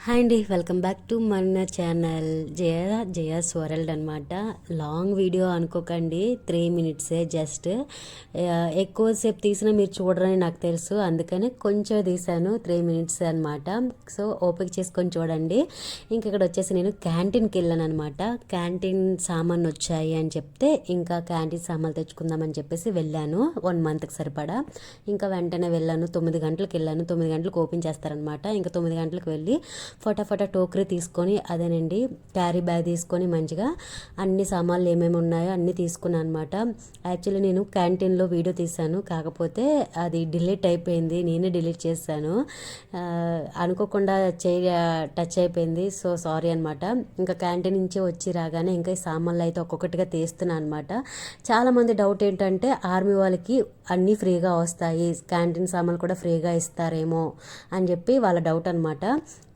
Hi అండి, welcome back to మన channel Jaya's world అనమాట. లాంగ్ వీడియో అనుకోకండి, 3 మినిట్సే జస్ట్. ఎక్కువసేపు తీసినా మీరు చూడరని నాకు తెలుసు, అందుకని కొంచెం తీసాను, 3 మినిట్స్ అనమాట. సో ఓపిక చేసుకొని చూడండి. ఇంక ఇక్కడ వచ్చేసి నేను క్యాంటీన్కి వెళ్ళాను అనమాట. క్యాంటీన్ సామాన్ వచ్చాయి అని చెప్తే ఇంకా క్యాంటీన్ సామాన్లు తెచ్చుకుందామని చెప్పేసి వెళ్ళాను, 1 మంత్కి సరిపడా. ఇంకా వెంటనే వెళ్ళాను, 9 గంటలకు వెళ్ళాను. 9 గంటలకు ఓపెన్ చేస్తారనమాట. ఇంకా 9 గంటలకు వెళ్ళి ఫటాఫటా టోకరీ తీసుకొని, అదేనండి క్యారీ బ్యాగ్ తీసుకొని మంచిగా అన్ని సామాన్లు ఏమేమి ఉన్నాయో అన్నీ తీసుకున్నాను అనమాట. యాక్చువల్లీ నేను క్యాంటీన్లో వీడియో తీశాను, కాకపోతే అది డిలీట్ అయిపోయింది, నేనే డిలీట్ చేశాను. అనుకోకుండా టచ్ అయిపోయింది, సో సారీ అనమాట. ఇంకా క్యాంటీన్ నుంచి వచ్చి రాగానే ఇంకా ఈ సామాన్లు అయితే ఒక్కొక్కటిగా తీస్తున్నాను అనమాట. చాలామంది డౌట్ ఏంటంటే ఆర్మీ వాళ్ళకి అన్నీ ఫ్రీగా వస్తాయి, క్యాంటీన్ సామాన్లు కూడా ఫ్రీగా ఇస్తారేమో అని చెప్పి వాళ్ళ డౌట్ అనమాట.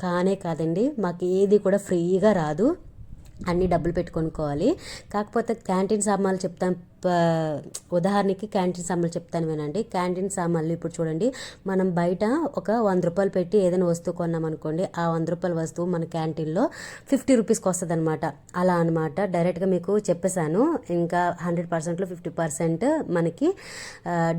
కానే కాదండి, మాకు ఏది కూడా ఫ్రీగా రాదు, అన్నీ డబ్బులు పెట్టి కొనుక్కోవాలి. కాకపోతే క్యాంటీన్ సామాన్లు చెప్తాను, ఉదాహరణకి క్యాంటీన్ సామాన్లు చెప్తాను వినండి. క్యాంటీన్ సామాన్లు ఇప్పుడు చూడండి, మనం బయట ఒక 100 రూపాయలు పెట్టి ఏదైనా వస్తువు కొన్నామనుకోండి, ఆ 100 రూపాయల వస్తువు మన క్యాంటీన్లో 50 రూపీస్కి వస్తుంది అనమాట. అలా అనమాట, డైరెక్ట్గా మీకు చెప్పేశాను. ఇంకా 100%లో 50% మనకి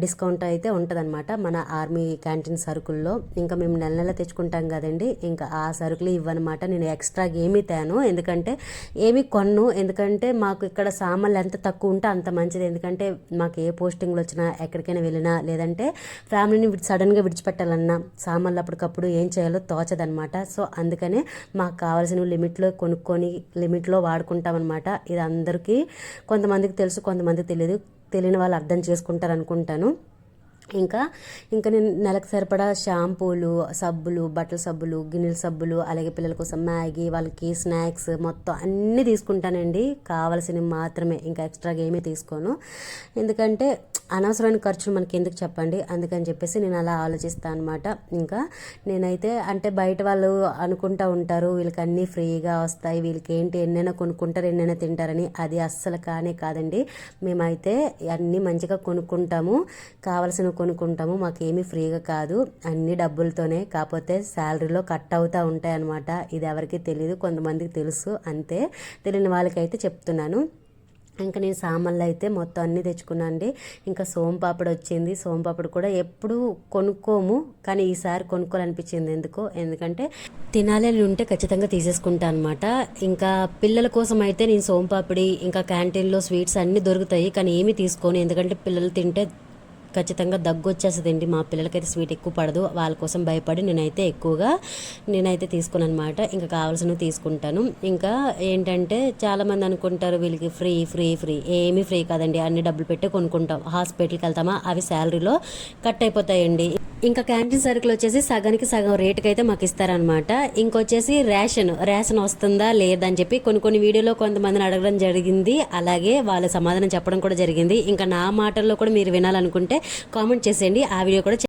డిస్కౌంట్ అయితే ఉంటుందన్నమాట మన ఆర్మీ క్యాంటీన్ సరుకుల్లో. ఇంకా మేము నెల నెల తెచ్చుకుంటాం కదండి, ఇంకా ఆ సరుకులు ఇవ్వనమాట. నేను ఎక్స్ట్రాగా ఏమీ తేను, ఎందుకంటే ఏమీ కొన్ను, ఎందుకంటే మాకు ఇక్కడ సామాన్లు ఎంత తక్కువ ఉంటే అంత మంచిది. ఎందుకంటే మాకు ఏ పోస్టింగ్లు వచ్చినా, ఎక్కడికైనా వెళ్ళినా, లేదంటే ఫ్యామిలీని సడన్గా విడిచిపెట్టాలన్నా సామాన్లు అప్పటికప్పుడు ఏం చేయాలో తోచదనమాట. సో అందుకనే మాకు కావాల్సినవి లిమిట్లో కొనుక్కొని లిమిట్లో వాడుకుంటామన్నమాట. ఇది అందరికీ కొంతమందికి తెలుసు, కొంతమందికి తెలియని వాళ్ళు అర్థం చేసుకుంటారు అనుకుంటాను. ఇంకా నేను నెలకు సరిపడా షాంపూలు, సబ్బులు, బట్టల సబ్బులు, గిన్నెల సబ్బులు, అలాగే పిల్లల కోసం మ్యాగీ, వాళ్ళకి స్నాక్స్ మొత్తం అన్నీ తీసుకుంటానండి, కావాల్సినవి మాత్రమే. ఇంకా ఎక్స్ట్రాగా ఏమీ తీసుకోను, ఎందుకంటే అనవసరమైన ఖర్చులు మనకి ఎందుకు చెప్పండి, అందుకని చెప్పేసి నేను అలా ఆలోచిస్తాను అనమాట. ఇంకా నేనైతే అంటే బయట వాళ్ళు అనుకుంటూ ఉంటారు వీళ్ళకి అన్నీ ఫ్రీగా వస్తాయి, వీళ్ళకి ఏంటి ఎన్నైనా కొనుక్కుంటారు, ఎన్నైనా తింటారని. అది అస్సలు కానే కాదండి. మేమైతే అన్నీ మంచిగా కొనుక్కుంటాము, కావాల్సినవి కొనుక్కుంటాము. మాకేమీ ఫ్రీగా కాదు, అన్ని డబ్బులతోనే. కాకపోతే శాలరీలో కట్ అవుతూ ఉంటాయి అనమాట. ఇది ఎవరికి తెలియదు, కొంతమందికి తెలుసు, అంతే. తెలియని వాళ్ళకైతే చెప్తున్నాను. ఇంకా నేను సామాన్లు అయితే మొత్తం అన్నీ తెచ్చుకున్నాను అండి. ఇంకా సోంపాపిడి వచ్చింది. సోంపాపిడి కూడా ఎప్పుడు కొనుక్కోము, కానీ ఈసారి కొనుక్కోవాలనిపించింది ఎందుకంటే తినాలి అని ఉంటే ఖచ్చితంగా తీసేసుకుంటాను అనమాట. ఇంకా పిల్లల కోసం అయితే నేను సోంపాపిడి, ఇంకా క్యాంటీన్లో స్వీట్స్ అన్నీ దొరుకుతాయి, కానీ ఏమీ తీసుకోను, ఎందుకంటే పిల్లలు తింటే ఖచ్చితంగా దగ్గు వచ్చేస్తుందండి. మా పిల్లలకైతే స్వీట్ ఎక్కువ పడదు, వాళ్ళ కోసం భయపడి నేనైతే తీసుకున్నాను అనమాట. ఇంకా కావాల్సినవి తీసుకుంటాను. ఇంకా ఏంటంటే చాలామంది అనుకుంటారు వీళ్ళకి ఫ్రీ ఫ్రీ ఫ్రీ ఏమీ ఫ్రీ కాదండి, అన్ని డబ్బులు పెట్టి కొనుక్కుంటాం. హాస్పిటల్కి వెళ్తామా, అవి శాలరీలో కట్ అయిపోతాయండి. ఇంకా క్యాంటీన్ సరుకులు వచ్చేసి సగానికి సగం రేటుకి అయితే మాకు ఇస్తారనమాట. ఇంకొచ్చేసి రేషన్ వస్తుందా లేదా అని చెప్పి కొన్ని వీడియోలో కొంతమందిని అడగడం జరిగింది, అలాగే వాళ్ళ సమాధానం చెప్పడం కూడా జరిగింది. ఇంకా నా మాటల్లో కూడా మీరు వినాలనుకుంటే కామెంట్ చేసేయండి, ఆ వీడియో కూడా